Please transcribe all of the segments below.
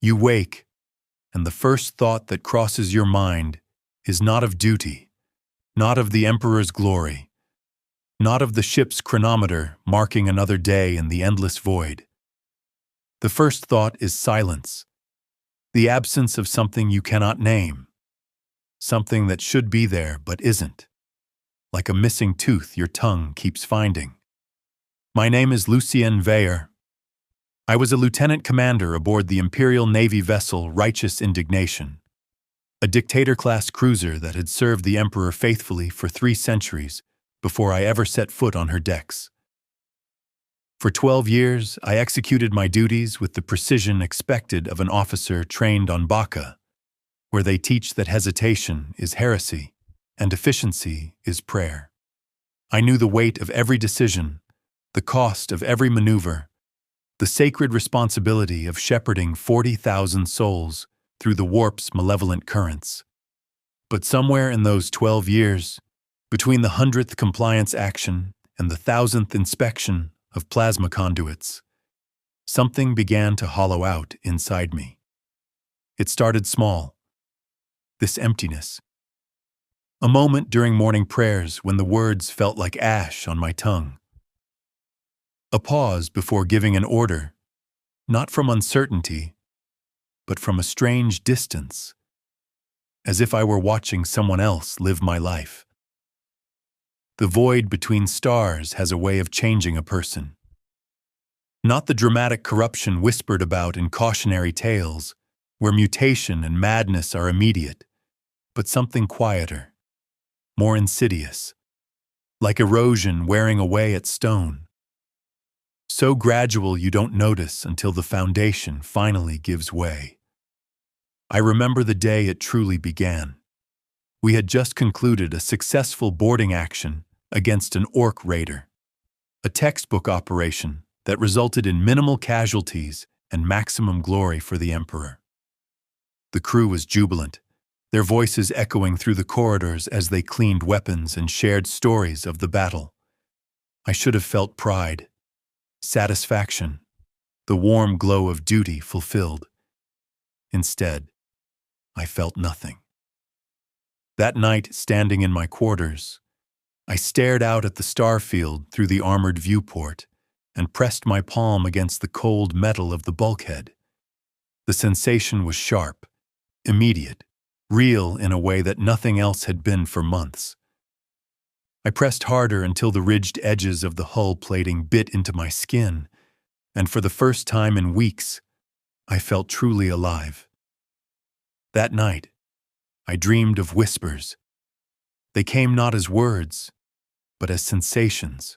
You wake, and the first thought that crosses your mind is not of duty, not of the Emperor's glory, not of the ship's chronometer marking another day in the endless void. The first thought is silence, the absence of something you cannot name, something that should be there but isn't, like a missing tooth your tongue keeps finding. My name is Lucien Veyer. I was a lieutenant commander aboard the Imperial Navy vessel Righteous Indignation, a dictator-class cruiser that had served the Emperor faithfully for 3 centuries before I ever set foot on her decks. For 12 years, I executed my duties with the precision expected of an officer trained on Baka, where they teach that hesitation is heresy and efficiency is prayer. I knew the weight of every decision, the cost of every maneuver, the sacred responsibility of shepherding 40,000 souls through the warp's malevolent currents. But somewhere in those 12 years, between the 100th compliance action and the 1,000th inspection of plasma conduits, something began to hollow out inside me. It started small, this emptiness. A moment during morning prayers when the words felt like ash on my tongue. A pause before giving an order, not from uncertainty, but from a strange distance, as if I were watching someone else live my life. The void between stars has a way of changing a person. Not the dramatic corruption whispered about in cautionary tales, where mutation and madness are immediate, but something quieter, more insidious, like erosion wearing away at stone. So gradual you don't notice until the foundation finally gives way. I remember the day it truly began. We had just concluded a successful boarding action against an orc raider, a textbook operation that resulted in minimal casualties and maximum glory for the Emperor. The crew was jubilant, their voices echoing through the corridors as they cleaned weapons and shared stories of the battle. I should have felt pride, satisfaction, the warm glow of duty fulfilled. Instead, I felt nothing. That night, standing in my quarters, I stared out at the starfield through the armored viewport and pressed my palm against the cold metal of the bulkhead. The sensation was sharp, immediate, real in a way that nothing else had been for months. I pressed harder until the ridged edges of the hull plating bit into my skin, and for the first time in weeks, I felt truly alive. That night, I dreamed of whispers. They came not as words, but as sensations,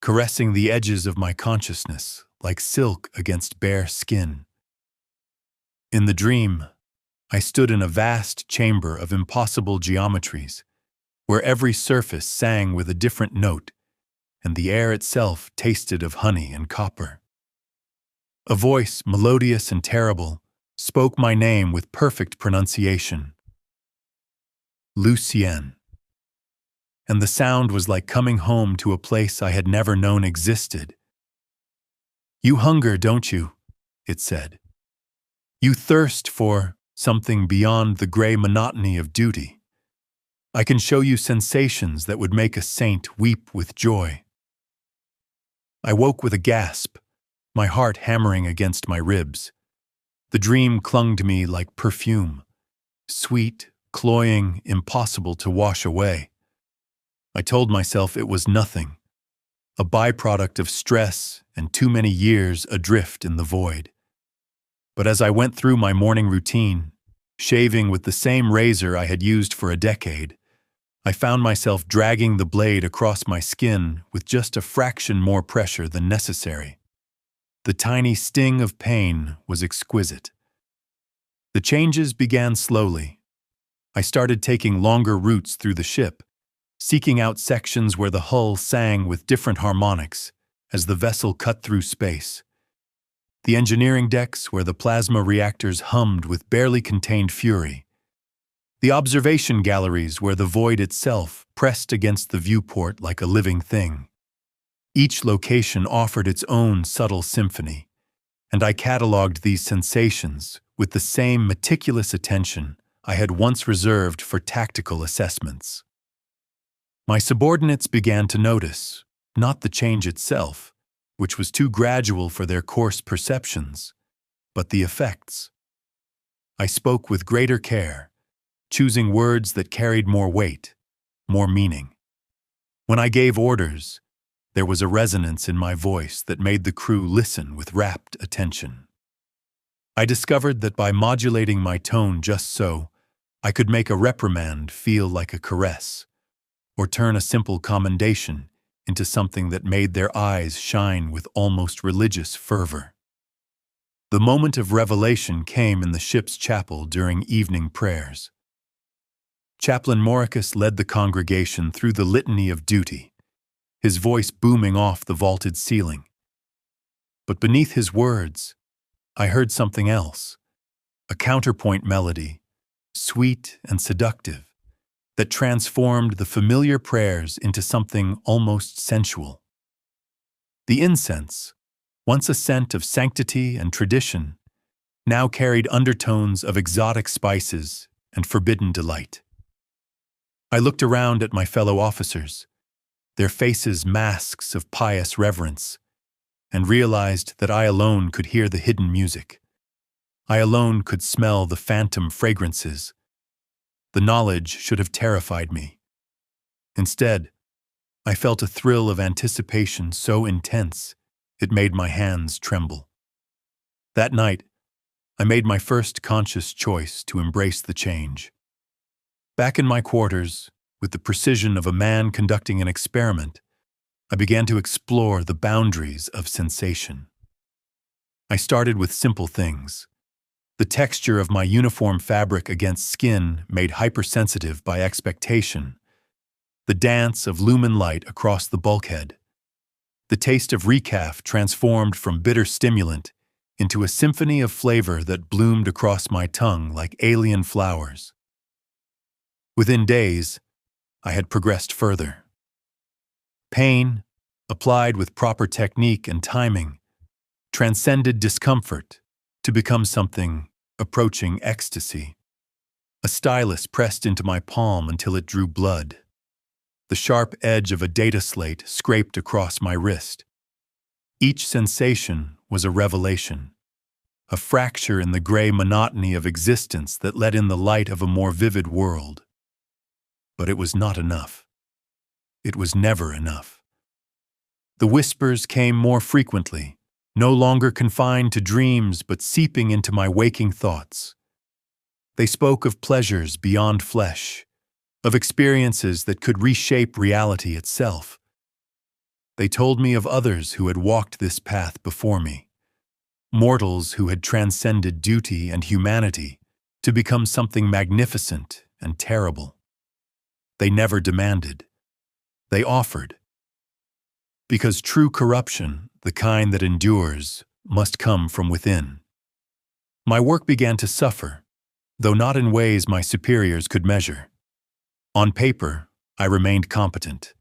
caressing the edges of my consciousness like silk against bare skin. In the dream, I stood in a vast chamber of impossible geometries, where every surface sang with a different note, and the air itself tasted of honey and copper. A voice, melodious and terrible, spoke my name with perfect pronunciation. Lucien. And the sound was like coming home to a place I had never known existed. "You hunger, don't you?" it said. "You thirst for something beyond the gray monotony of duty. I can show you sensations that would make a saint weep with joy." I woke with a gasp, my heart hammering against my ribs. The dream clung to me like perfume, sweet, cloying, impossible to wash away. I told myself it was nothing, a byproduct of stress and too many years adrift in the void. But as I went through my morning routine, shaving with the same razor I had used for a decade, I found myself dragging the blade across my skin with just a fraction more pressure than necessary. The tiny sting of pain was exquisite. The changes began slowly. I started taking longer routes through the ship, seeking out sections where the hull sang with different harmonics as the vessel cut through space. The engineering decks where the plasma reactors hummed with barely contained fury. The observation galleries where the void itself pressed against the viewport like a living thing. Each location offered its own subtle symphony, and I catalogued these sensations with the same meticulous attention I had once reserved for tactical assessments. My subordinates began to notice, not the change itself, which was too gradual for their coarse perceptions, but the effects. I spoke with greater care, choosing words that carried more weight, more meaning. When I gave orders, there was a resonance in my voice that made the crew listen with rapt attention. I discovered that by modulating my tone just so, I could make a reprimand feel like a caress, or turn a simple commendation into something that made their eyes shine with almost religious fervor. The moment of revelation came in the ship's chapel during evening prayers. Chaplain Mauricus led the congregation through the litany of duty, his voice booming off the vaulted ceiling. But beneath his words, I heard something else, a counterpoint melody, sweet and seductive, that transformed the familiar prayers into something almost sensual. The incense, once a scent of sanctity and tradition, now carried undertones of exotic spices and forbidden delight. I looked around at my fellow officers, their faces masks of pious reverence, and realized that I alone could hear the hidden music. I alone could smell the phantom fragrances. The knowledge should have terrified me. Instead, I felt a thrill of anticipation so intense it made my hands tremble. That night, I made my first conscious choice to embrace the change. Back in my quarters, with the precision of a man conducting an experiment, I began to explore the boundaries of sensation. I started with simple things. The texture of my uniform fabric against skin made hypersensitive by expectation. The dance of lumen light across the bulkhead. The taste of recaf transformed from bitter stimulant into a symphony of flavor that bloomed across my tongue like alien flowers. Within days, I had progressed further. Pain, applied with proper technique and timing, transcended discomfort to become something approaching ecstasy. A stylus pressed into my palm until it drew blood. The sharp edge of a data slate scraped across my wrist. Each sensation was a revelation, a fracture in the gray monotony of existence that let in the light of a more vivid world. But it was not enough. It was never enough. The whispers came more frequently, no longer confined to dreams but seeping into my waking thoughts. They spoke of pleasures beyond flesh, of experiences that could reshape reality itself. They told me of others who had walked this path before me, mortals who had transcended duty and humanity to become something magnificent and terrible. They never demanded. They offered. Because true corruption, the kind that endures, must come from within. My work began to suffer, though not in ways my superiors could measure. On paper, I remained competent.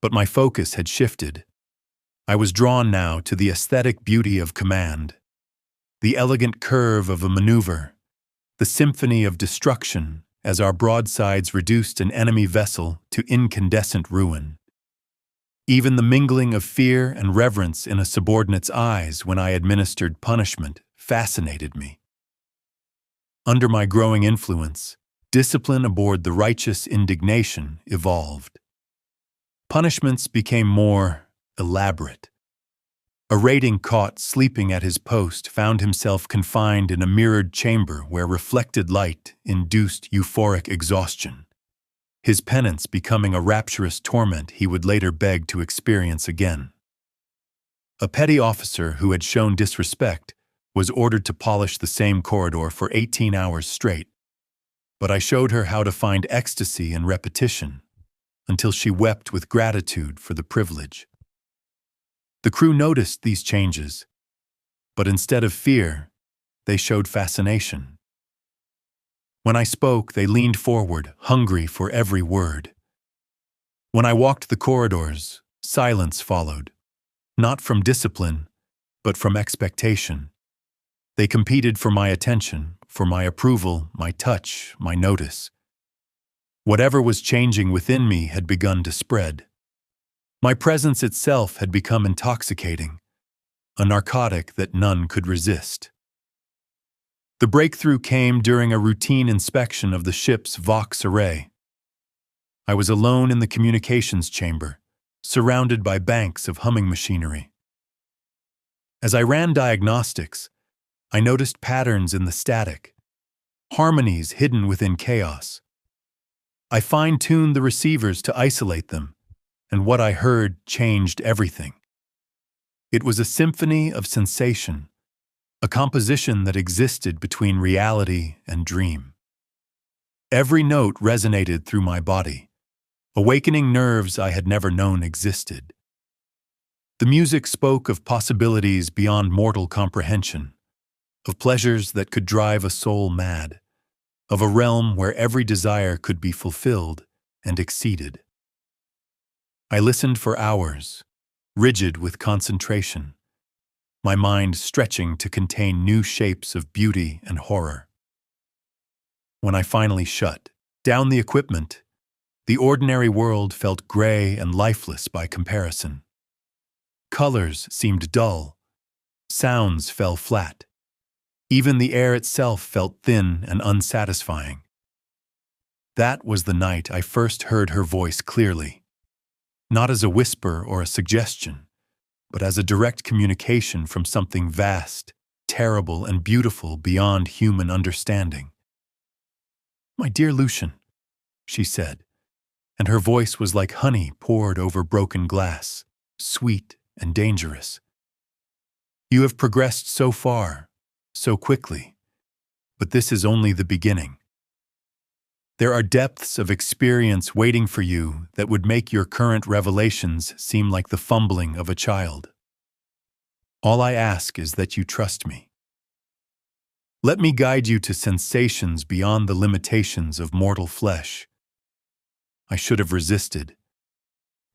But my focus had shifted. I was drawn now to the aesthetic beauty of command, the elegant curve of a maneuver, the symphony of destruction as our broadsides reduced an enemy vessel to incandescent ruin. Even the mingling of fear and reverence in a subordinate's eyes when I administered punishment fascinated me. Under my growing influence, discipline aboard the righteous indignation evolved. Punishments became more elaborate. A rating caught sleeping at his post found himself confined in a mirrored chamber where reflected light induced euphoric exhaustion, his penance becoming a rapturous torment he would later beg to experience again. A petty officer who had shown disrespect was ordered to polish the same corridor for 18 hours straight, but I showed her how to find ecstasy in repetition until she wept with gratitude for the privilege. The crew noticed these changes, but instead of fear, they showed fascination. When I spoke, they leaned forward, hungry for every word. When I walked the corridors, silence followed, not from discipline, but from expectation. They competed for my attention, for my approval, my touch, my notice. Whatever was changing within me had begun to spread. My presence itself had become intoxicating, a narcotic that none could resist. The breakthrough came during a routine inspection of the ship's Vox array. I was alone in the communications chamber, surrounded by banks of humming machinery. As I ran diagnostics, I noticed patterns in the static, harmonies hidden within chaos. I fine-tuned the receivers to isolate them, and what I heard changed everything. It was a symphony of sensation, a composition that existed between reality and dream. Every note resonated through my body, awakening nerves I had never known existed. The music spoke of possibilities beyond mortal comprehension, of pleasures that could drive a soul mad, of a realm where every desire could be fulfilled and exceeded. I listened for hours, rigid with concentration, my mind stretching to contain new shapes of beauty and horror. When I finally shut down the equipment, the ordinary world felt gray and lifeless by comparison. Colors seemed dull, sounds fell flat. Even the air itself felt thin and unsatisfying. That was the night I first heard her voice clearly, not as a whisper or a suggestion, but as a direct communication from something vast, terrible, and beautiful beyond human understanding. "My dear Lucian," she said, and her voice was like honey poured over broken glass, sweet and dangerous. "You have progressed so far, so quickly, but this is only the beginning. There are depths of experience waiting for you that would make your current revelations seem like the fumbling of a child. All I ask is that you trust me. Let me guide you to sensations beyond the limitations of mortal flesh." I should have resisted.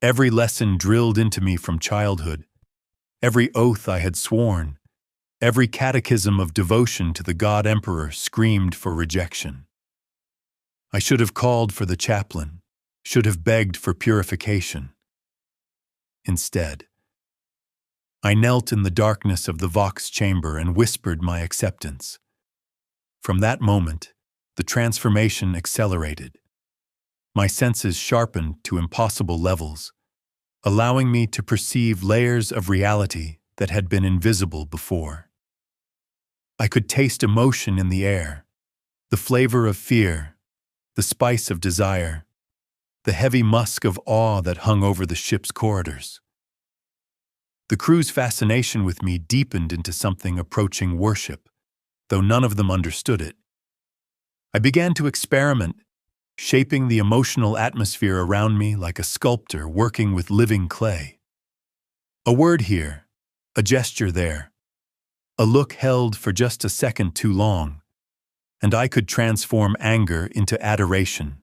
Every lesson drilled into me from childhood, every oath I had sworn, every catechism of devotion to the God Emperor screamed for rejection. I should have called for the chaplain, should have begged for purification. Instead, I knelt in the darkness of the Vox chamber and whispered my acceptance. From that moment, the transformation accelerated. My senses sharpened to impossible levels, allowing me to perceive layers of reality that had been invisible before. I could taste emotion in the air, the flavor of fear, the spice of desire, the heavy musk of awe that hung over the ship's corridors. The crew's fascination with me deepened into something approaching worship, though none of them understood it. I began to experiment, shaping the emotional atmosphere around me like a sculptor working with living clay. A word here, a gesture there, a look held for just a second too long, and I could transform anger into adoration,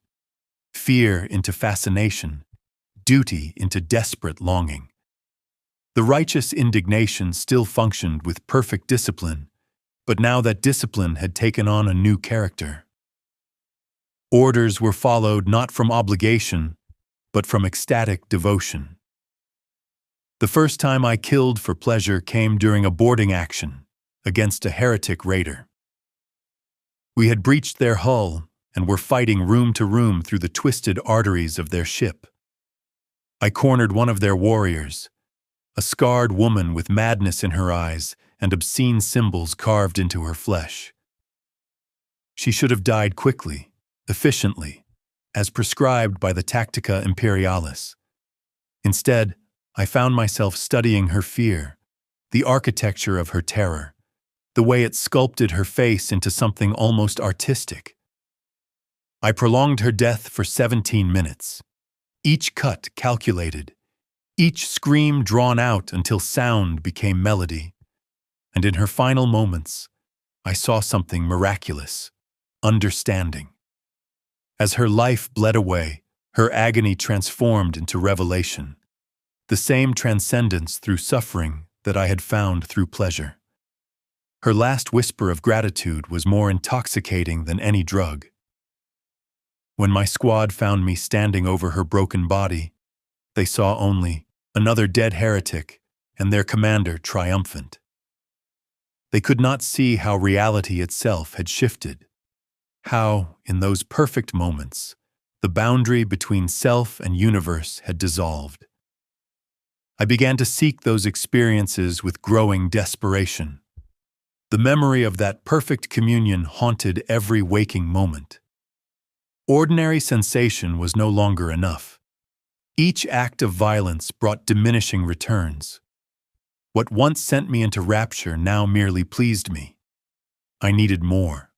fear into fascination, duty into desperate longing. The righteous indignation still functioned with perfect discipline, but now that discipline had taken on a new character. Orders were followed not from obligation, but from ecstatic devotion. The first time I killed for pleasure came during a boarding action against a heretic raider. We had breached their hull and were fighting room to room through the twisted arteries of their ship. I cornered one of their warriors, a scarred woman with madness in her eyes and obscene symbols carved into her flesh. She should have died quickly, efficiently, as prescribed by the Tactica Imperialis. Instead, I found myself studying her fear, the architecture of her terror, the way it sculpted her face into something almost artistic. I prolonged her death for 17 minutes, each cut calculated, each scream drawn out until sound became melody. And in her final moments, I saw something miraculous, understanding. As her life bled away, her agony transformed into revelation, the same transcendence through suffering that I had found through pleasure. Her last whisper of gratitude was more intoxicating than any drug. When my squad found me standing over her broken body, they saw only another dead heretic and their commander triumphant. They could not see how reality itself had shifted, how, in those perfect moments, the boundary between self and universe had dissolved. I began to seek those experiences with growing desperation. The memory of that perfect communion haunted every waking moment. Ordinary sensation was no longer enough. Each act of violence brought diminishing returns. What once sent me into rapture now merely pleased me. I needed more.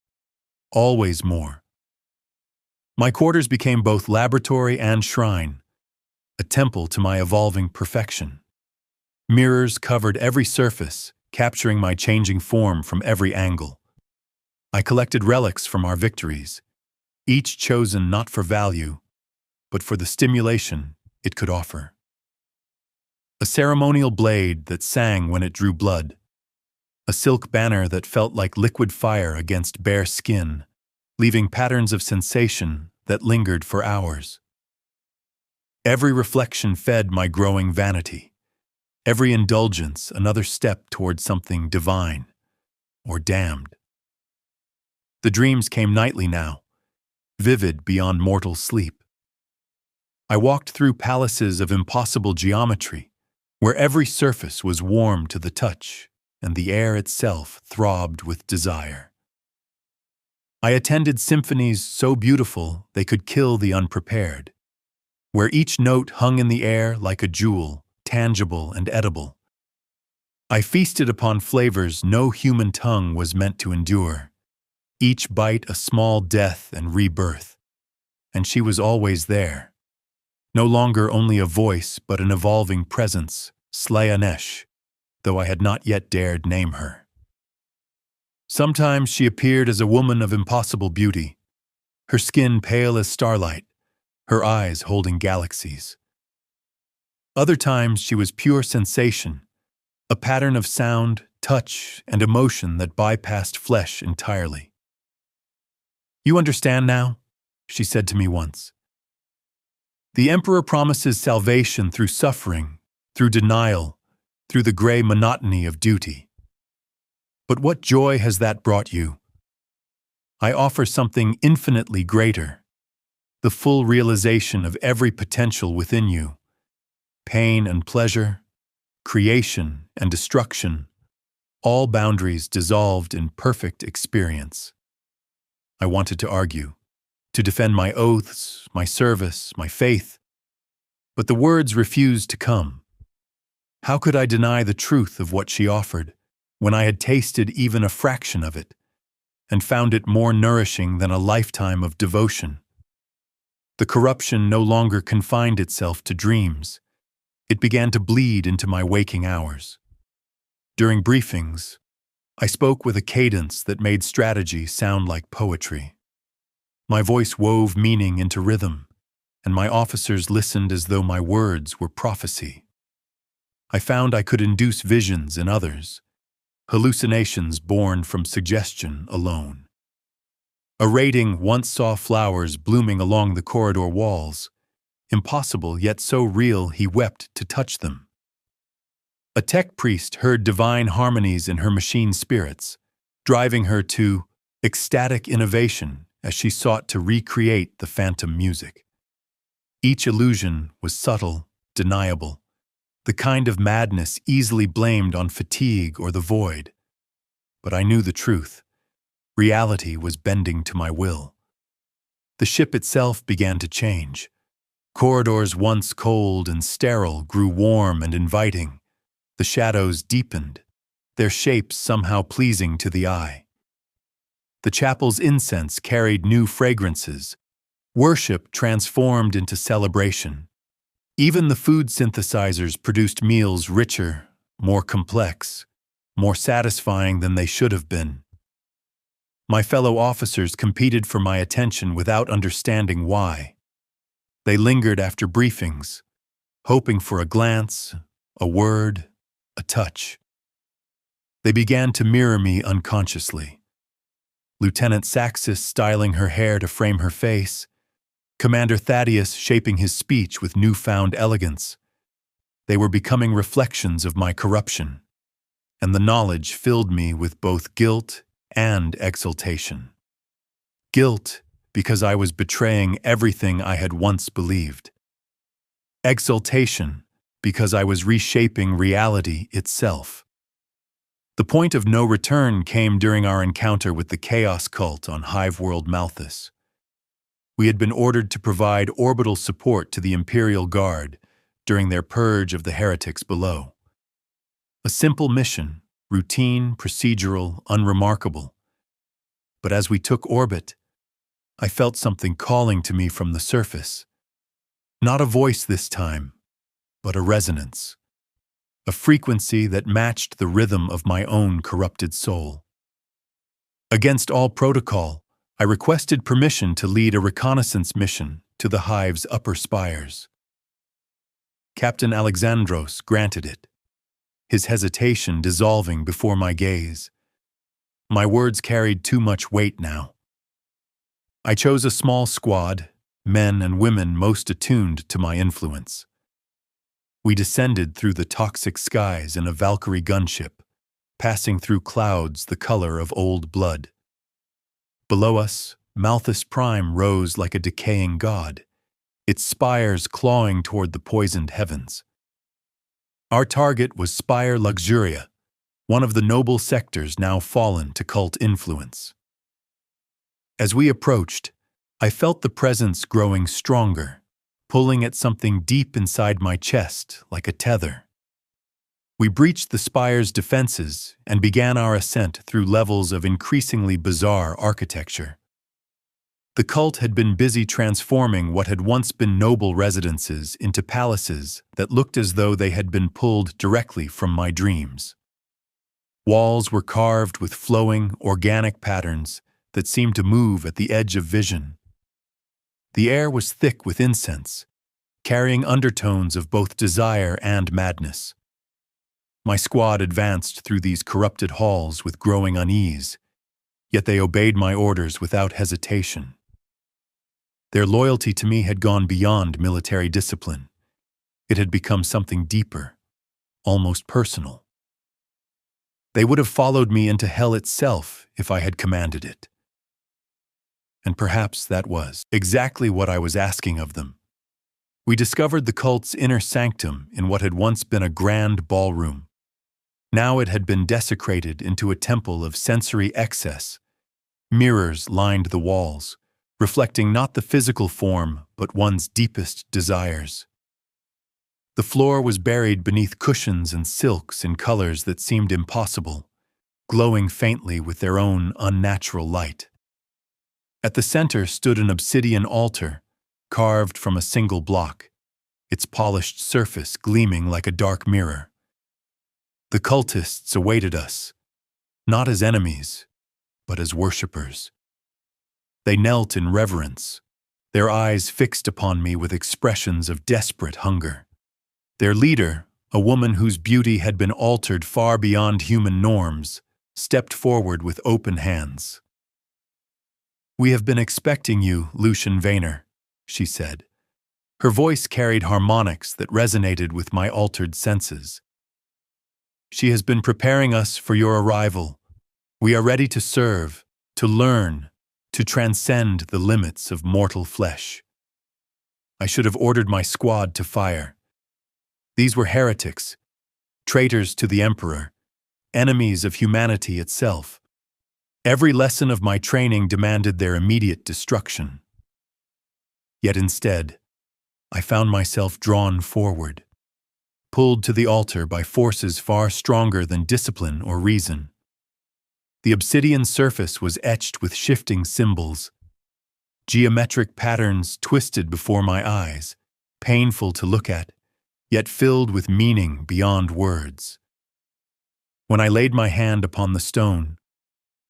Always more. My quarters became both laboratory and shrine, a temple to my evolving perfection. Mirrors covered every surface, capturing my changing form from every angle. I collected relics from our victories, each chosen not for value, but for the stimulation it could offer. A ceremonial blade that sang when it drew blood, a silk banner that felt like liquid fire against bare skin, leaving patterns of sensation that lingered for hours. Every reflection fed my growing vanity, every indulgence another step toward something divine or damned. The dreams came nightly now, vivid beyond mortal sleep. I walked through palaces of impossible geometry, where every surface was warm to the touch and the air itself throbbed with desire. I attended symphonies so beautiful they could kill the unprepared, where each note hung in the air like a jewel, tangible and edible. I feasted upon flavors no human tongue was meant to endure, each bite a small death and rebirth, and she was always there. No longer only a voice, but an evolving presence, Slaanesh, though I had not yet dared name her. Sometimes she appeared as a woman of impossible beauty, her skin pale as starlight, her eyes holding galaxies. Other times she was pure sensation, a pattern of sound, touch, and emotion that bypassed flesh entirely. "You understand now?" she said to me once. "The Emperor promises salvation through suffering, through denial, through the gray monotony of duty. But what joy has that brought you? I offer something infinitely greater, the full realization of every potential within you, pain and pleasure, creation and destruction, all boundaries dissolved in perfect experience." I wanted to argue, to defend my oaths, my service, my faith, but the words refused to come. How could I deny the truth of what she offered, when I had tasted even a fraction of it, and found it more nourishing than a lifetime of devotion? The corruption no longer confined itself to dreams. It began to bleed into my waking hours. During briefings, I spoke with a cadence that made strategy sound like poetry. My voice wove meaning into rhythm, and my officers listened as though my words were prophecy. I found I could induce visions in others, hallucinations born from suggestion alone. A rating once saw flowers blooming along the corridor walls, impossible yet so real he wept to touch them. A tech priest heard divine harmonies in her machine spirits, driving her to ecstatic innovation as she sought to recreate the phantom music. Each illusion was subtle, deniable, the kind of madness easily blamed on fatigue or the void. But I knew the truth. Reality was bending to my will. The ship itself began to change. Corridors once cold and sterile grew warm and inviting. The shadows deepened, their shapes somehow pleasing to the eye. The chapel's incense carried new fragrances. Worship transformed into celebration. Even the food synthesizers produced meals richer, more complex, more satisfying than they should have been. My fellow officers competed for my attention without understanding why. They lingered after briefings, hoping for a glance, a word, a touch. They began to mirror me unconsciously. Lieutenant Saxis styling her hair to frame her face, Commander Thaddeus shaping his speech with newfound elegance. They were becoming reflections of my corruption, and the knowledge filled me with both guilt and exultation. Guilt, because I was betraying everything I had once believed. Exultation, because I was reshaping reality itself. The point of no return came during our encounter with the Chaos Cult on Hive-World Malthus. We had been ordered to provide orbital support to the Imperial Guard during their purge of the heretics below. A simple mission, routine, procedural, unremarkable. But as we took orbit, I felt something calling to me from the surface. Not a voice this time, but a resonance. A frequency that matched the rhythm of my own corrupted soul. Against all protocol, I requested permission to lead a reconnaissance mission to the Hive's upper spires. Captain Alexandros granted it, his hesitation dissolving before my gaze. My words carried too much weight now. I chose a small squad, men and women most attuned to my influence. We descended through the toxic skies in a Valkyrie gunship, passing through clouds the color of old blood. Below us, Malthus Prime rose like a decaying god, its spires clawing toward the poisoned heavens. Our target was Spire Luxuria, one of the noble sectors now fallen to cult influence. As we approached, I felt the presence growing stronger, pulling at something deep inside my chest like a tether. We breached the spire's defenses and began our ascent through levels of increasingly bizarre architecture. The cult had been busy transforming what had once been noble residences into palaces that looked as though they had been pulled directly from my dreams. Walls were carved with flowing, organic patterns that seemed to move at the edge of vision. The air was thick with incense, carrying undertones of both desire and madness. My squad advanced through these corrupted halls with growing unease, yet they obeyed my orders without hesitation. Their loyalty to me had gone beyond military discipline. It had become something deeper, almost personal. They would have followed me into hell itself if I had commanded it. And perhaps that was exactly what I was asking of them. We discovered the cult's inner sanctum in what had once been a grand ballroom. Now it had been desecrated into a temple of sensory excess. Mirrors lined the walls, reflecting not the physical form, but one's deepest desires. The floor was buried beneath cushions and silks in colors that seemed impossible, glowing faintly with their own unnatural light. At the center stood an obsidian altar, carved from a single block, its polished surface gleaming like a dark mirror. The cultists awaited us, not as enemies, but as worshippers. They knelt in reverence, their eyes fixed upon me with expressions of desperate hunger. Their leader, a woman whose beauty had been altered far beyond human norms, stepped forward with open hands. "We have been expecting you, Lucian Vayner," she said. Her voice carried harmonics that resonated with my altered senses. "She has been preparing us for your arrival. We are ready to serve, to learn, to transcend the limits of mortal flesh." I should have ordered my squad to fire. These were heretics, traitors to the Emperor, enemies of humanity itself. Every lesson of my training demanded their immediate destruction. Yet instead, I found myself drawn forward, pulled to the altar by forces far stronger than discipline or reason. The obsidian surface was etched with shifting symbols, geometric patterns twisted before my eyes, painful to look at, yet filled with meaning beyond words. When I laid my hand upon the stone,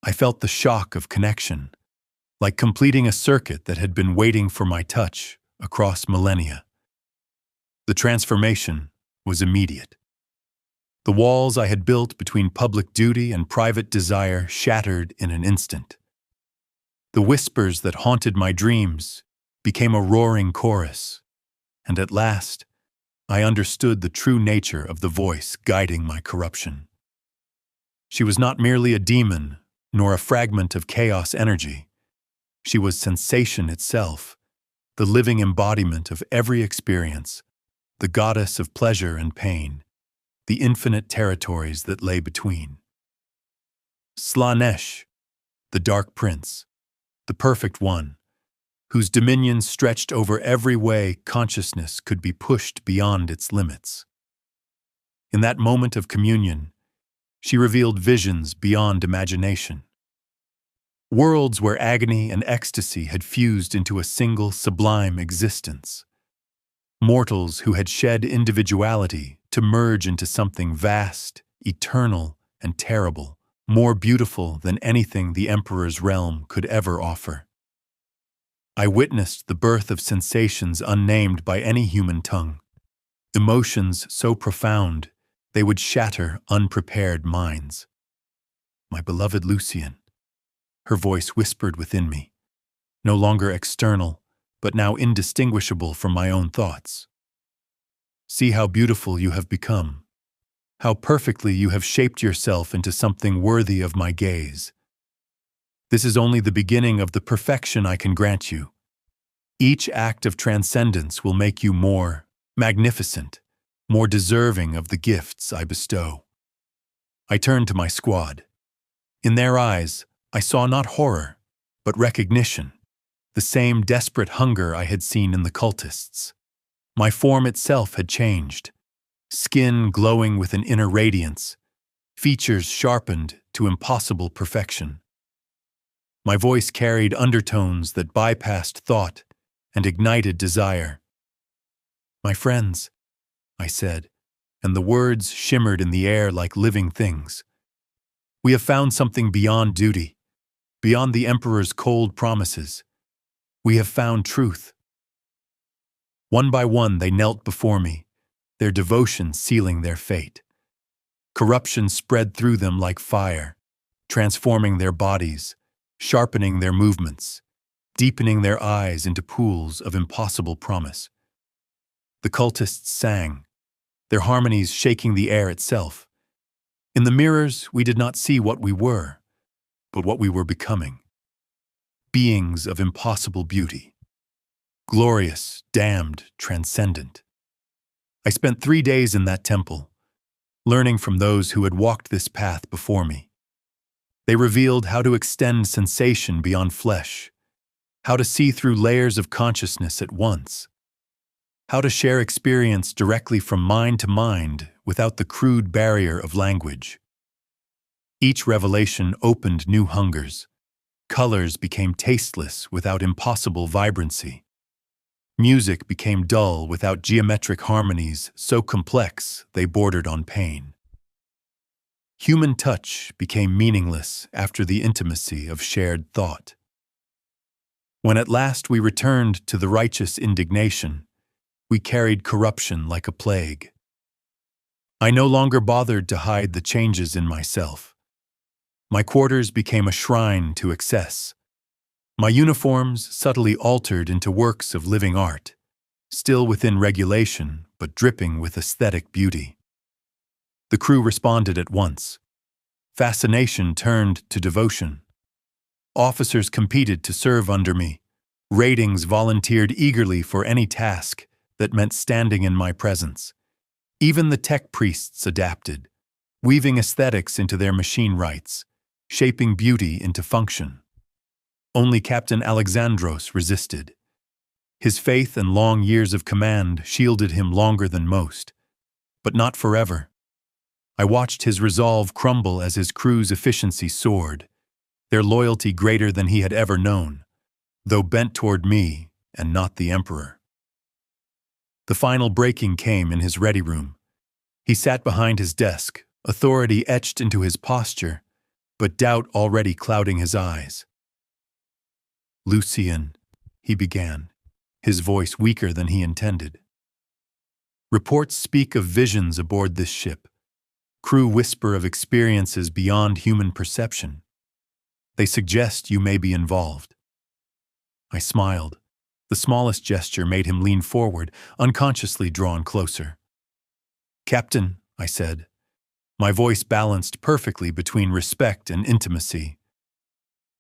I felt the shock of connection, like completing a circuit that had been waiting for my touch across millennia. The transformation was immediate. The walls I had built between public duty and private desire shattered in an instant. The whispers that haunted my dreams became a roaring chorus, and at last, I understood the true nature of the voice guiding my corruption. She was not merely a demon, nor a fragment of chaos energy. She was sensation itself, the living embodiment of every experience, the goddess of pleasure and pain, the infinite territories that lay between. Slaanesh, the Dark Prince, the perfect one, whose dominion stretched over every way consciousness could be pushed beyond its limits. In that moment of communion, she revealed visions beyond imagination. Worlds where agony and ecstasy had fused into a single sublime existence. Mortals who had shed individuality to merge into something vast, eternal, and terrible, more beautiful than anything the Emperor's realm could ever offer. I witnessed the birth of sensations unnamed by any human tongue, emotions so profound they would shatter unprepared minds. My beloved Lucian, her voice whispered within me, no longer external, but now indistinguishable from my own thoughts. See how beautiful you have become, how perfectly you have shaped yourself into something worthy of my gaze. This is only the beginning of the perfection I can grant you. Each act of transcendence will make you more magnificent, more deserving of the gifts I bestow. I turned to my squad. In their eyes, I saw not horror, but recognition, the same desperate hunger I had seen in the cultists. My form itself had changed, skin glowing with an inner radiance, features sharpened to impossible perfection. My voice carried undertones that bypassed thought and ignited desire. My friends, I said, and the words shimmered in the air like living things. We have found something beyond duty, beyond the Emperor's cold promises. We have found truth. One by one they knelt before me, their devotion sealing their fate. Corruption spread through them like fire, transforming their bodies, sharpening their movements, deepening their eyes into pools of impossible promise. The cultists sang, their harmonies shaking the air itself. In the mirrors, we did not see what we were, but what we were becoming. Beings of impossible beauty. Glorious, damned, transcendent. I spent 3 days in that temple, learning from those who had walked this path before me. They revealed how to extend sensation beyond flesh, how to see through layers of consciousness at once, how to share experience directly from mind to mind without the crude barrier of language. Each revelation opened new hungers. Colors became tasteless without impossible vibrancy. Music became dull without geometric harmonies so complex they bordered on pain. Human touch became meaningless after the intimacy of shared thought. When at last we returned to the righteous indignation, we carried corruption like a plague. I no longer bothered to hide the changes in myself. My quarters became a shrine to excess. My uniforms subtly altered into works of living art, still within regulation but dripping with aesthetic beauty. The crew responded at once. Fascination turned to devotion. Officers competed to serve under me. Ratings volunteered eagerly for any task that meant standing in my presence. Even the tech priests adapted, weaving aesthetics into their machine rites, shaping beauty into function. Only Captain Alexandros resisted. His faith and long years of command shielded him longer than most, but not forever. I watched his resolve crumble as his crew's efficiency soared, their loyalty greater than he had ever known, though bent toward me and not the Emperor. The final breaking came in his ready room. He sat behind his desk, authority etched into his posture, but doubt already clouding his eyes. "Lucian," he began, his voice weaker than he intended. "Reports speak of visions aboard this ship, Crew whisper of experiences beyond human perception. They suggest you may be involved. I smiled. The smallest gesture made him lean forward, unconsciously drawn closer. "Captain," I said, my voice balanced perfectly between respect and intimacy.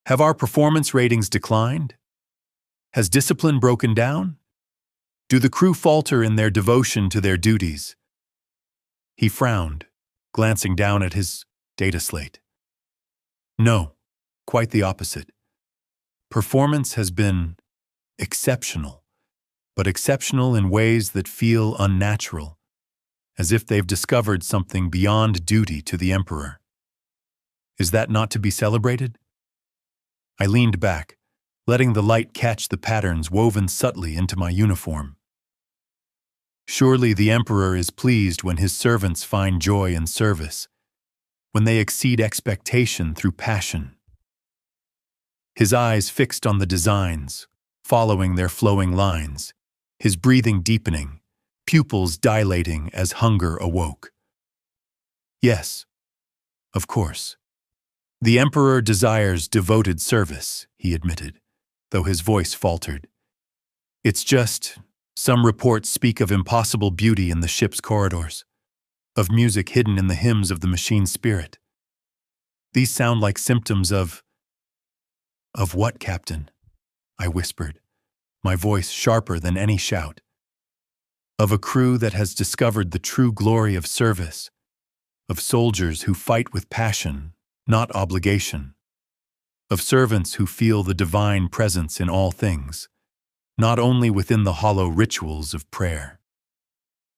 "Have our performance ratings declined? Has discipline broken down? Do the crew falter in their devotion to their duties?" He frowned, glancing down at his data slate. "No, quite the opposite. Performance has been exceptional, but exceptional in ways that feel unnatural, as if they've discovered something beyond duty to the Emperor. Is that not to be celebrated?" I leaned back, letting the light catch the patterns woven subtly into my uniform. Surely the Emperor is pleased when his servants find joy in service, when they exceed expectation through passion. His eyes fixed on the designs, following their flowing lines, his breathing deepening, pupils dilating as hunger awoke. "Yes, of course. The Emperor desires devoted service," he admitted, though his voice faltered. "It's just, some reports speak of impossible beauty in the ship's corridors, of music hidden in the hymns of the machine spirit. These sound like symptoms of what, Captain?" I whispered, my voice sharper than any shout. "Of a crew that has discovered the true glory of service, of soldiers who fight with passion, not obligation, of servants who feel the divine presence in all things, not only within the hollow rituals of prayer."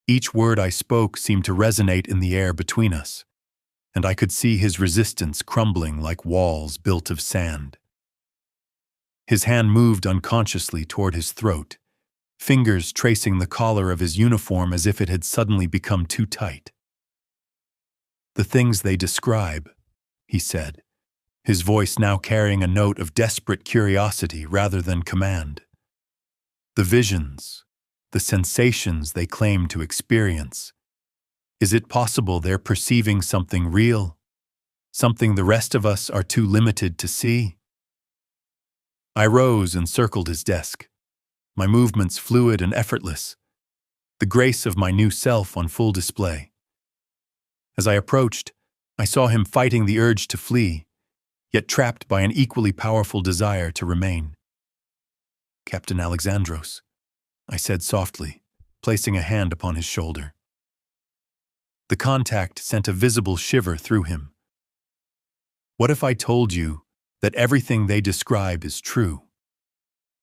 Each word I spoke seemed to resonate in the air between us, and I could see his resistance crumbling like walls built of sand. His hand moved unconsciously toward his throat, fingers tracing the collar of his uniform as if it had suddenly become too tight. "The things they describe," he said, his voice now carrying a note of desperate curiosity rather than command. "The visions, the sensations they claim to experience. Is it possible they're perceiving something real, something the rest of us are too limited to see?" I rose and circled his desk, my movements fluid and effortless, the grace of my new self on full display. As I approached, I saw him fighting the urge to flee, yet trapped by an equally powerful desire to remain. "Captain Alexandros," I said softly, placing a hand upon his shoulder. The contact sent a visible shiver through him. "What if I told you that everything they describe is true?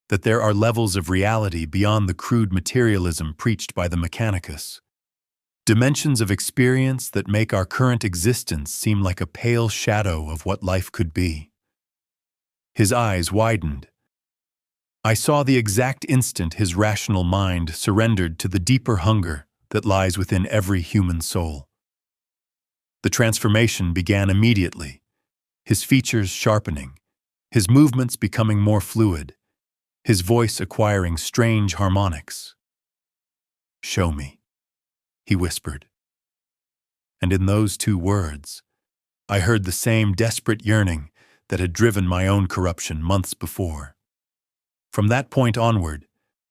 That there are levels of reality beyond the crude materialism preached by the Mechanicus? Dimensions of experience that make our current existence seem like a pale shadow of what life could be?" His eyes widened. I saw the exact instant his rational mind surrendered to the deeper hunger that lies within every human soul. The transformation began immediately, his features sharpening, his movements becoming more fluid, his voice acquiring strange harmonics. "Show me," he whispered. And in those two words, I heard the same desperate yearning that had driven my own corruption months before. From that point onward,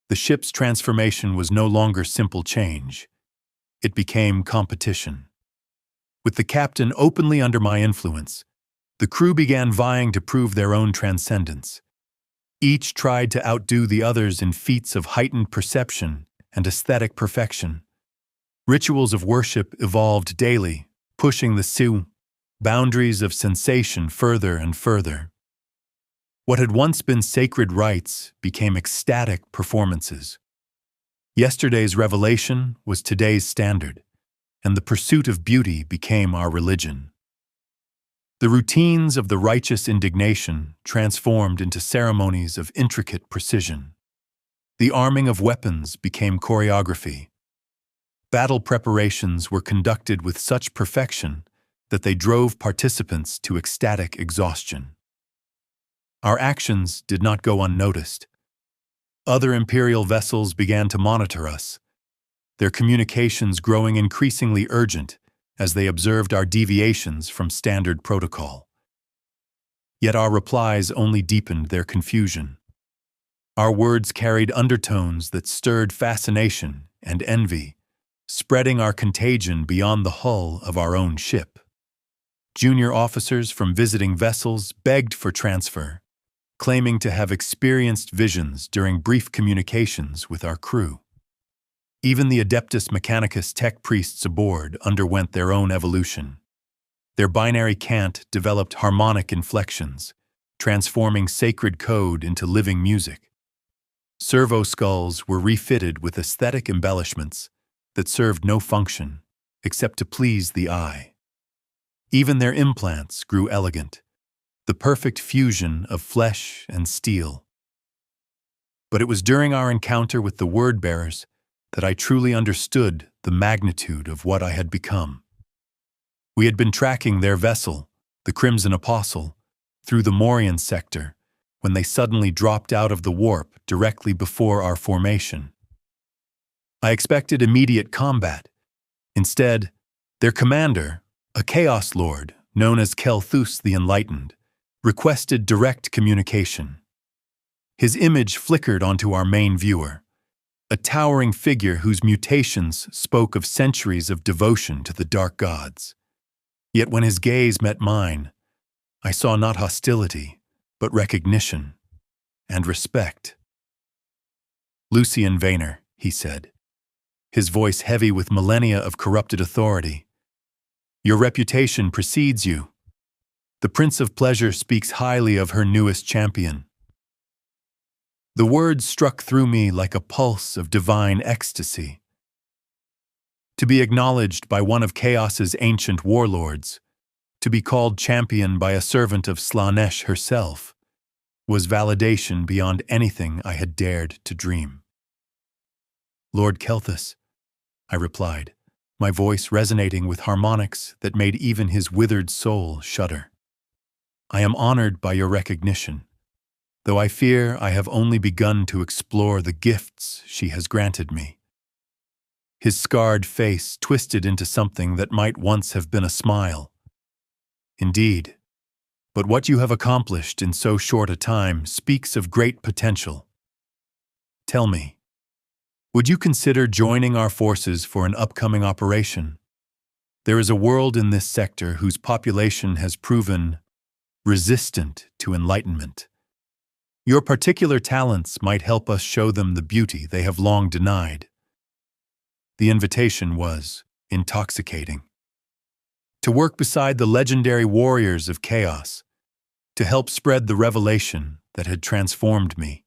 the ship's transformation was no longer simple change. It became competition. With the captain openly under my influence, the crew began vying to prove their own transcendence. Each tried to outdo the others in feats of heightened perception and aesthetic perfection. Rituals of worship evolved daily, pushing the boundaries of sensation further and further. What had once been sacred rites became ecstatic performances. Yesterday's revelation was today's standard, and the pursuit of beauty became our religion. The routines of the righteous indignation transformed into ceremonies of intricate precision. The arming of weapons became choreography. Battle preparations were conducted with such perfection that they drove participants to ecstatic exhaustion. Our actions did not go unnoticed. Other imperial vessels began to monitor us, their communications growing increasingly urgent as they observed our deviations from standard protocol. Yet our replies only deepened their confusion. Our words carried undertones that stirred fascination and envy, spreading our contagion beyond the hull of our own ship. Junior officers from visiting vessels begged for transfer, claiming to have experienced visions during brief communications with our crew. Even the Adeptus Mechanicus tech priests aboard underwent their own evolution. Their binary cant developed harmonic inflections, transforming sacred code into living music. Servo skulls were refitted with aesthetic embellishments that served no function except to please the eye. Even their implants grew elegant, the perfect fusion of flesh and steel. But it was during our encounter with the word-bearers that I truly understood the magnitude of what I had become. We had been tracking their vessel, the Crimson Apostle, through the Morian sector when they suddenly dropped out of the warp directly before our formation. I expected immediate combat. Instead, their commander, a Chaos Lord known as Kel'Thus the Enlightened, requested direct communication. His image flickered onto our main viewer, a towering figure whose mutations spoke of centuries of devotion to the dark gods. Yet when his gaze met mine, I saw not hostility, but recognition and respect. "Lucian Vaynor," he said, his voice heavy with millennia of corrupted authority. "Your reputation precedes you. The Prince of Pleasure speaks highly of her newest champion." The words struck through me like a pulse of divine ecstasy. To be acknowledged by one of Chaos's ancient warlords, to be called champion by a servant of Slaanesh herself, was validation beyond anything I had dared to dream. "Lord Kel'Thus," I replied, my voice resonating with harmonics that made even his withered soul shudder. "I am honored by your recognition, though I fear I have only begun to explore the gifts she has granted me." His scarred face twisted into something that might once have been a smile. "Indeed, but what you have accomplished in so short a time speaks of great potential. Tell me, would you consider joining our forces for an upcoming operation? There is a world in this sector whose population has proven resistant to enlightenment. Your particular talents might help us show them the beauty they have long denied." The invitation was intoxicating. To work beside the legendary warriors of chaos, to help spread the revelation that had transformed me,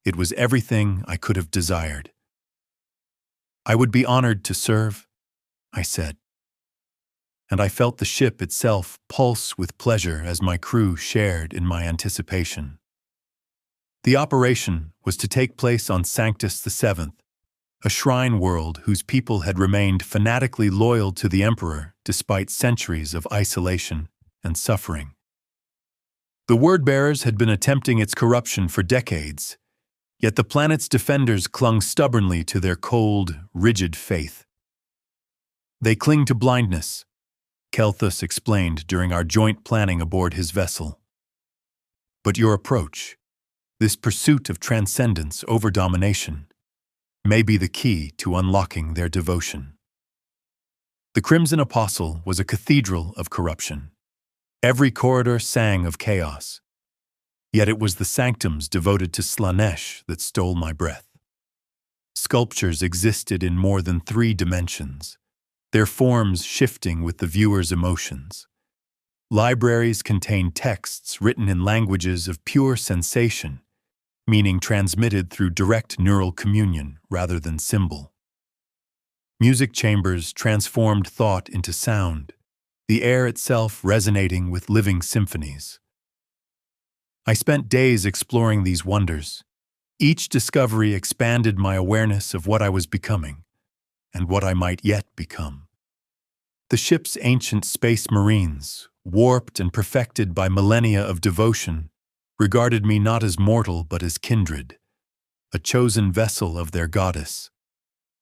it was everything I could have desired. "I would be honored to serve," I said. And I felt the ship itself pulse with pleasure as my crew shared in my anticipation. The operation was to take place on Sanctus VII, a shrine world whose people had remained fanatically loyal to the Emperor despite centuries of isolation and suffering. The word-bearers had been attempting its corruption for decades, yet the planet's defenders clung stubbornly to their cold, rigid faith. "They cling to blindness," Kel'Thus explained during our joint planning aboard his vessel. "But your approach, this pursuit of transcendence over domination, may be the key to unlocking their devotion." The Crimson Apostle was a cathedral of corruption. Every corridor sang of chaos. Yet it was the sanctums devoted to Slaanesh that stole my breath. Sculptures existed in more than 3 dimensions, their forms shifting with the viewer's emotions. Libraries contained texts written in languages of pure sensation, meaning transmitted through direct neural communion rather than symbol. Music chambers transformed thought into sound, the air itself resonating with living symphonies. I spent days exploring these wonders. Each discovery expanded my awareness of what I was becoming, and what I might yet become. The ship's ancient space marines, warped and perfected by millennia of devotion, regarded me not as mortal but as kindred, a chosen vessel of their goddess.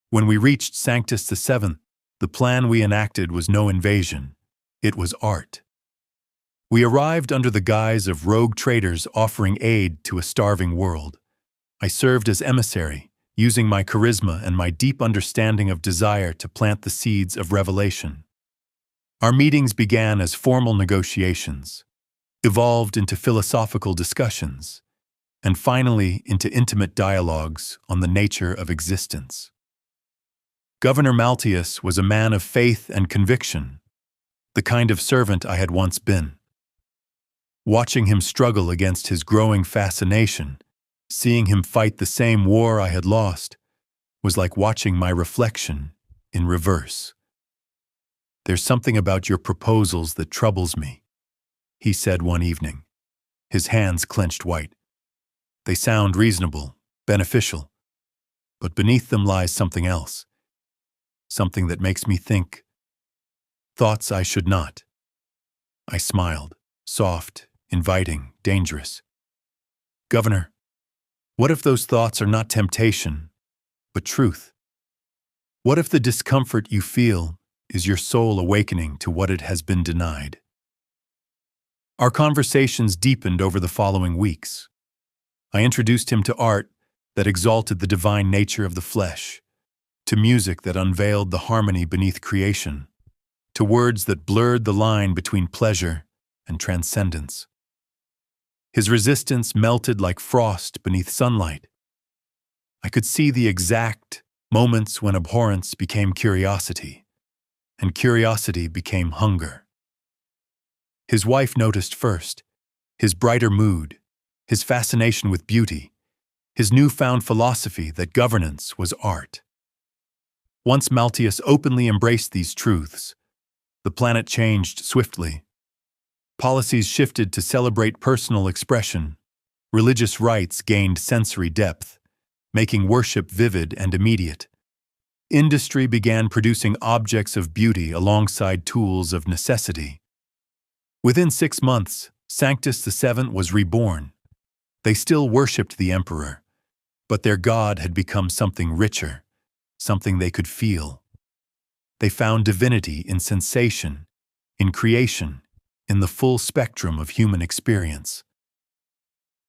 When we reached Sanctus VII, The plan we enacted was no invasion. It was art. We arrived under the guise of rogue traders offering aid to a starving world. I served as emissary, using my charisma and my deep understanding of desire to plant the seeds of revelation. Our meetings began as formal negotiations, evolved into philosophical discussions, and finally into intimate dialogues on the nature of existence. Governor Maltius was a man of faith and conviction, the kind of servant I had once been. Watching him struggle against his growing fascination, seeing him fight the same war I had lost, was like watching my reflection in reverse. "There's something about your proposals that troubles me," he said one evening, his hands clenched white. "They sound reasonable, beneficial, but beneath them lies something else, something that makes me think thoughts I should not." I smiled, soft, inviting, dangerous. "Governor, what if those thoughts are not temptation, but truth? What if the discomfort you feel is your soul awakening to what it has been denied?" Our conversations deepened over the following weeks. I introduced him to art that exalted the divine nature of the flesh, to music that unveiled the harmony beneath creation, to words that blurred the line between pleasure and transcendence. His resistance melted like frost beneath sunlight. I could see the exact moments when abhorrence became curiosity, and curiosity became hunger. His wife noticed first, his brighter mood, his fascination with beauty, his newfound philosophy that governance was art. Once Maltius openly embraced these truths, the planet changed swiftly. Policies shifted to celebrate personal expression. Religious rites gained sensory depth, making worship vivid and immediate. Industry began producing objects of beauty alongside tools of necessity. Within 6 months, Sanctus VII was reborn. They still worshipped the emperor, but their god had become something richer, something they could feel. They found divinity in sensation, in creation, in the full spectrum of human experience.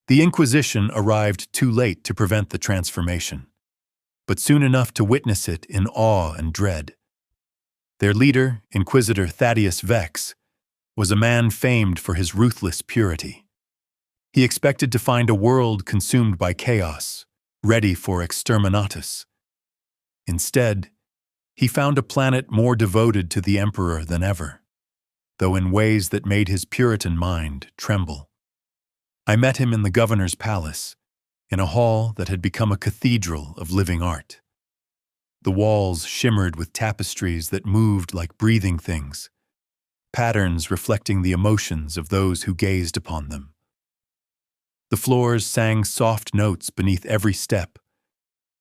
The Inquisition arrived too late to prevent the transformation, but soon enough to witness it in awe and dread. Their leader, Inquisitor Thaddeus Vex, was a man famed for his ruthless purity. He expected to find a world consumed by chaos, ready for exterminatus. Instead, he found a planet more devoted to the emperor than ever, though in ways that made his Puritan mind tremble. I met him in the governor's palace, in a hall that had become a cathedral of living art. The walls shimmered with tapestries that moved like breathing things, patterns reflecting the emotions of those who gazed upon them. The floors sang soft notes beneath every step,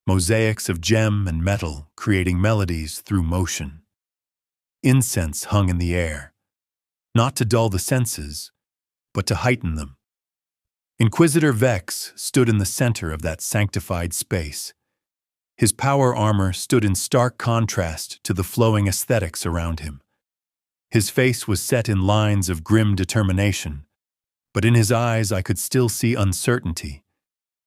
mosaics of gem and metal creating melodies through motion. Incense hung in the air, not to dull the senses, but to heighten them. Inquisitor Vex stood in the center of that sanctified space. His power armor stood in stark contrast to the flowing aesthetics around him. His face was set in lines of grim determination, but in his eyes I could still see uncertainty,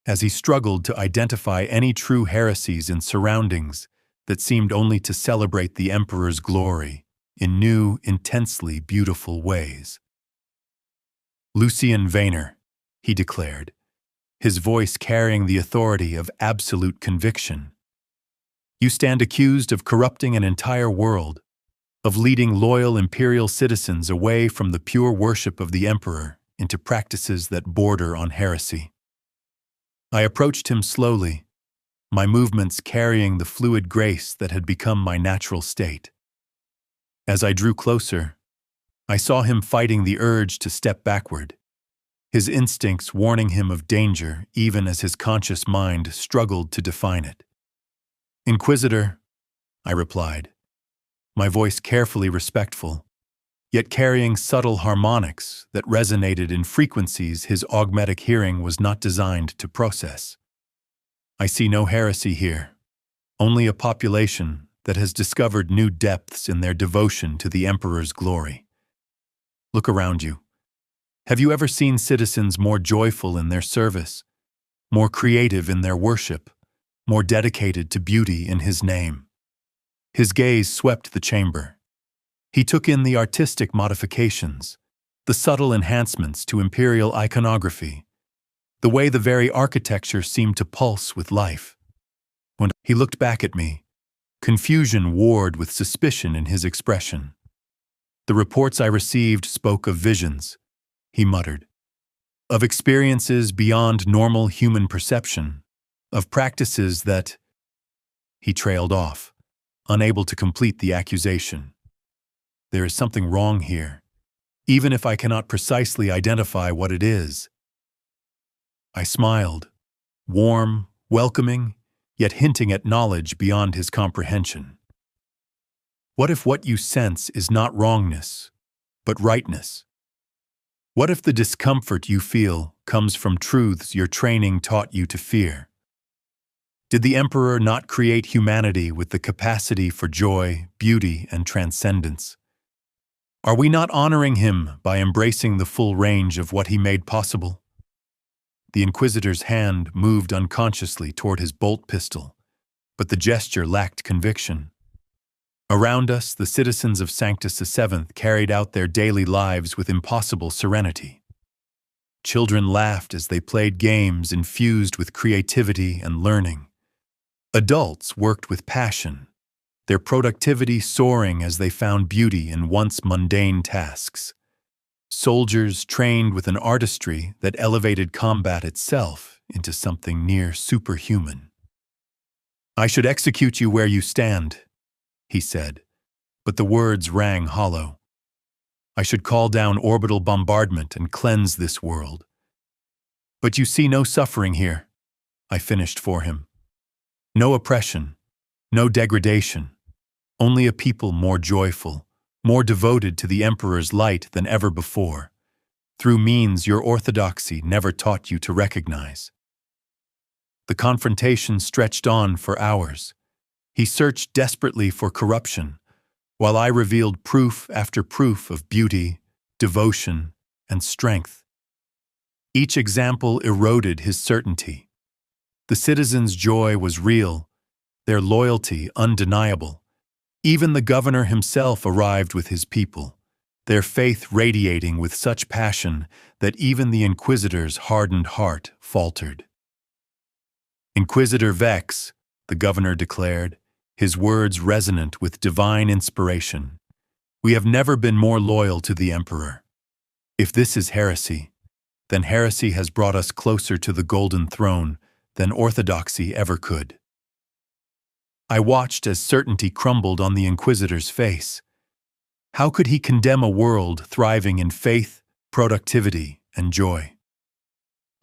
as he struggled to identify any true heresies in surroundings that seemed only to celebrate the emperor's glory in new, intensely beautiful ways. "Lucian Vaynor," he declared, his voice carrying the authority of absolute conviction. "You stand accused of corrupting an entire world, of leading loyal imperial citizens away from the pure worship of the emperor into practices that border on heresy." I approached him slowly, my movements carrying the fluid grace that had become my natural state. As I drew closer, I saw him fighting the urge to step backward, his instincts warning him of danger even as his conscious mind struggled to define it. "Inquisitor," I replied, my voice carefully respectful, yet carrying subtle harmonics that resonated in frequencies his augmetic hearing was not designed to process. "I see no heresy here, only a population that has discovered new depths in their devotion to the Emperor's glory. Look around you. Have you ever seen citizens more joyful in their service, more creative in their worship, more dedicated to beauty in his name? His gaze swept the chamber. He took in the artistic modifications, the subtle enhancements to imperial iconography, the way the very architecture seemed to pulse with life. When he looked back at me, confusion warred with suspicion in his expression. The reports I received spoke of visions, he muttered, of experiences beyond normal human perception, of practices that... He trailed off, unable to complete the accusation. There is something wrong here, even if I cannot precisely identify what it is. I smiled, warm, welcoming, yet hinting at knowledge beyond his comprehension. What if what you sense is not wrongness, but rightness? What if the discomfort you feel comes from truths your training taught you to fear? Did the Emperor not create humanity with the capacity for joy, beauty, and transcendence? Are we not honoring him by embracing the full range of what he made possible? The Inquisitor's hand moved unconsciously toward his bolt pistol, but the gesture lacked conviction. Around us, the citizens of Sanctus VII carried out their daily lives with impossible serenity. Children laughed as they played games infused with creativity and learning. Adults worked with passion, their productivity soaring as they found beauty in once mundane tasks. Soldiers trained with an artistry that elevated combat itself into something near superhuman. "I should execute you where you stand," he said, but the words rang hollow. "I should call down orbital bombardment and cleanse this world. But you see no suffering here," I finished for him. "No oppression, no degradation, only a people more joyful, more devoted to the Emperor's light than ever before, through means your orthodoxy never taught you to recognize." The confrontation stretched on for hours. He searched desperately for corruption, while I revealed proof after proof of beauty, devotion, and strength. Each example eroded his certainty. The citizens' joy was real, their loyalty undeniable. Even the governor himself arrived with his people, their faith radiating with such passion that even the Inquisitor's hardened heart faltered. "Inquisitor Vex," the governor declared, his words resonant with divine inspiration, "we have never been more loyal to the Emperor. If this is heresy, then heresy has brought us closer to the Golden Throne than orthodoxy ever could." I watched as certainty crumbled on the Inquisitor's face. How could he condemn a world thriving in faith, productivity, and joy?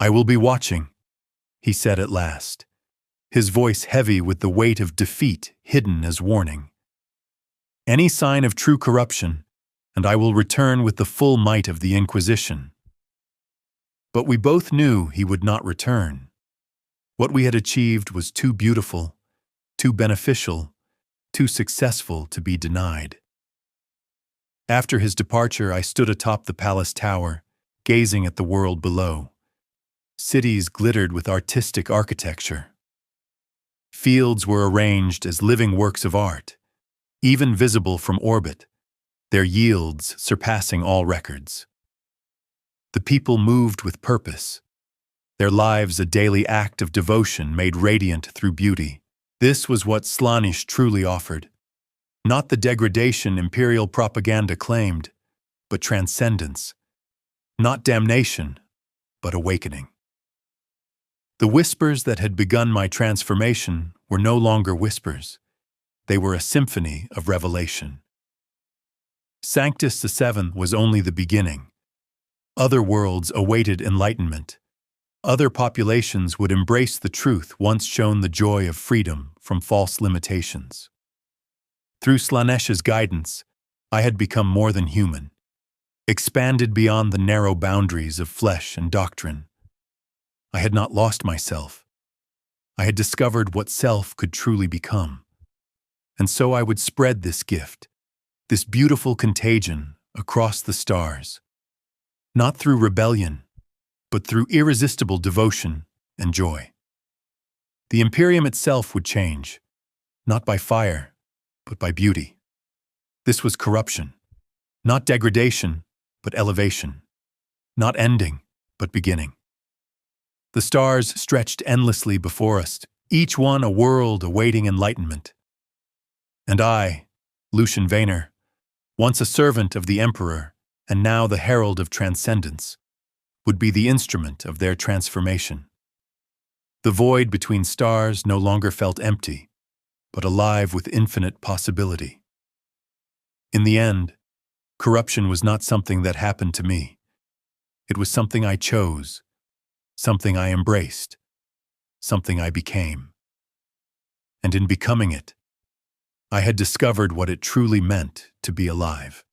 "I will be watching," he said at last, his voice heavy with the weight of defeat hidden as warning. "Any sign of true corruption, and I will return with the full might of the Inquisition." But we both knew he would not return. What we had achieved was too beautiful, too beneficial, too successful to be denied. After his departure, I stood atop the palace tower, gazing at the world below. Cities glittered with artistic architecture. Fields were arranged as living works of art, even visible from orbit, their yields surpassing all records. The people moved with purpose, their lives a daily act of devotion made radiant through beauty. This was what Slaanesh truly offered. Not the degradation imperial propaganda claimed, but transcendence. Not damnation, but awakening. The whispers that had begun my transformation were no longer whispers. They were a symphony of revelation. Sanctus VII was only the beginning. Other worlds awaited enlightenment. Other populations would embrace the truth once shown the joy of freedom from false limitations. Through Slaanesh's guidance, I had become more than human, expanded beyond the narrow boundaries of flesh and doctrine. I had not lost myself. I had discovered what self could truly become. And so I would spread this gift, this beautiful contagion, across the stars. Not through rebellion, but through irresistible devotion and joy. The Imperium itself would change, not by fire, but by beauty. This was corruption, not degradation, but elevation, not ending, but beginning. The stars stretched endlessly before us, each one a world awaiting enlightenment. And I, Lucian Vaynor, once a servant of the Emperor and now the herald of transcendence, would be the instrument of their transformation. The void between stars no longer felt empty, but alive with infinite possibility. In the end, corruption was not something that happened to me. It was something I chose, something I embraced, something I became. And in becoming it, I had discovered what it truly meant to be alive.